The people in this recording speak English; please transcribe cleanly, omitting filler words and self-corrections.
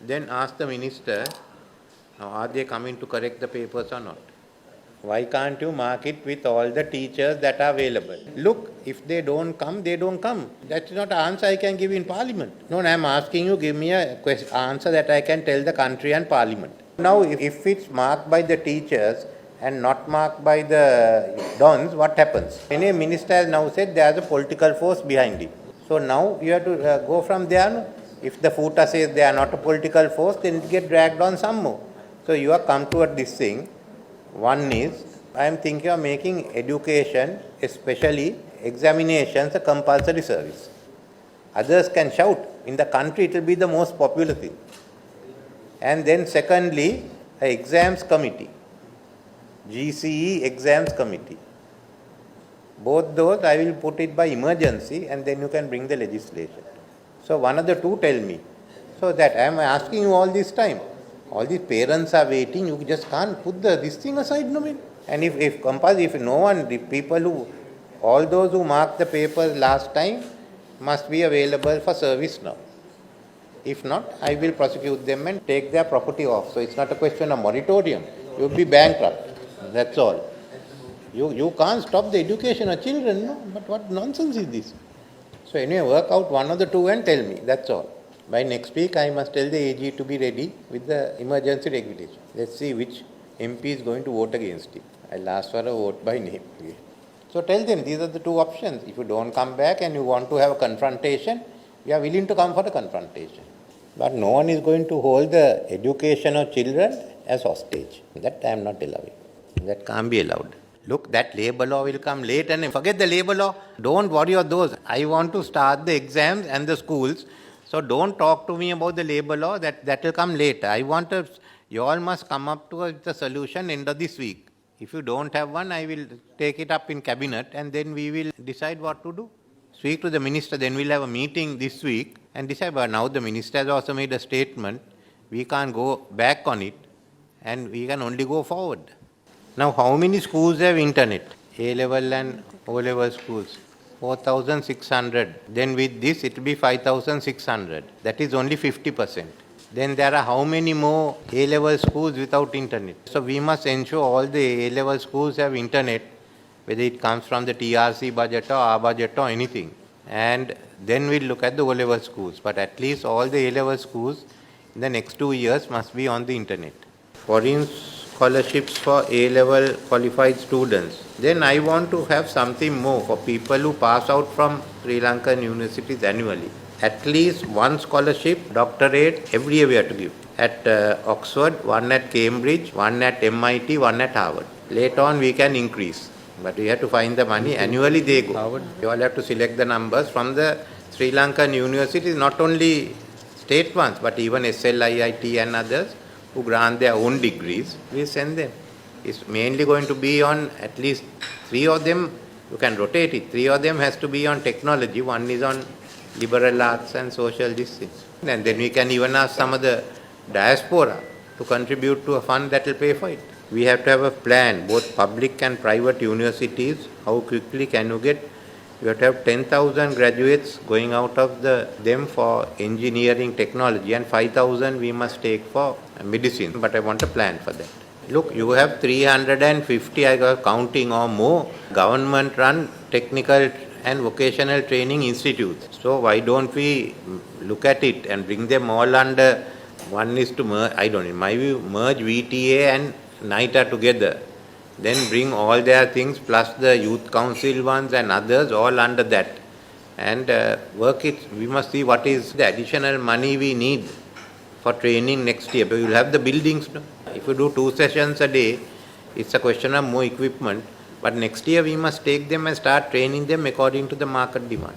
then ask the minister, are they coming to correct the papers or not? Why can't you mark it with all the teachers that are available? Look, if they don't come, they don't come. That's not an answer I can give in parliament. No, I'm asking you, give me a answer that I can tell the country and parliament. Now, if it's marked by the teachers and not marked by the dons, what happens? Any minister has now said there's a political force behind it. So now you have to go from there. If the FUTA says they are not a political force, then it gets dragged on some more. So you have come toward this thing. One is, I am thinking of making education, especially examinations, a compulsory service. Others can shout. In the country, it will be the most popular thing. And then secondly, an exams committee, GCE exams committee. Both those I will put it by emergency, and then you can bring the legislation. So one of the two tell me. So that I am asking you all this time. All these parents are waiting, you just can't put this thing aside, no man. And if no one, the people who, all those who marked the papers last time must be available for service now. If not, I will prosecute them and take their property off. So it's not a question of moratorium. You will be bankrupt. That's all. You can't stop the education of children, no? But what nonsense is this? So anyway, work out one of the two and tell me. That's all. By next week, I must tell the AG to be ready with the emergency regulation. Let's see which MP is going to vote against it. I'll ask for a vote by name. So tell them these are the two options. If you don't come back and you want to have a confrontation, we are willing to come for a confrontation. But no one is going to hold the education of children as hostage. That I am not allowing. That can't be allowed. Look, that labour law will come late and forget the labour law. Don't worry about those. I want to start the exams and the schools. So don't talk to me about the labour law, that will come later. You all must come up to the solution end of this week. If you don't have one, I will take it up in cabinet and then we will decide what to do. Speak to the minister, then we'll have a meeting this week and decide. But now the minister has also made a statement. We can't go back on it and we can only go forward. Now, how many schools have internet? A-level and O-level schools. 4,600. Then with this, it will be 5,600. That is only 50%. Then there are how many more A-level schools without internet? So we must ensure all the A-level schools have internet, whether it comes from the TRC budget or our budget or anything. And then we'll look at the O-level schools. But at least all the A-level schools in the next 2 years must be on the internet. Foreign scholarships for A-level qualified students. Then I want to have something more for people who pass out from Sri Lankan universities annually. At least one scholarship, doctorate, every year we have to give. At Oxford, one at Cambridge, one at MIT, one at Harvard. Later on we can increase. But we have to find the money. Annually they go. Harvard. You all have to select the numbers from the Sri Lankan universities, not only state ones, but even SLIIT and others who grant their own degrees. We send them. It's mainly going to be on at least 3 of them. You can rotate it. 3 of them has to be on technology. One is on liberal arts and social justice. And then we can even ask some of the diaspora to contribute to a fund that will pay for it. We have to have a plan, both public and private universities. How quickly can you get? You have to have 10,000 graduates going out of them for engineering technology and 5,000 we must take for medicine. But I want a plan for that. Look, you have 350, I was counting or more, government-run technical and vocational training institutes. So why don't we look at it and bring them all under, one is to merge, I don't know, in my view, merge VTA and NITA together. Then bring all their things plus the youth council ones and others all under that. And work it, we must see what is the additional money we need for training next year. But we will have the buildings. No? If you do 2 sessions a day, it's a question of more equipment. But next year we must take them and start training them according to the market demand.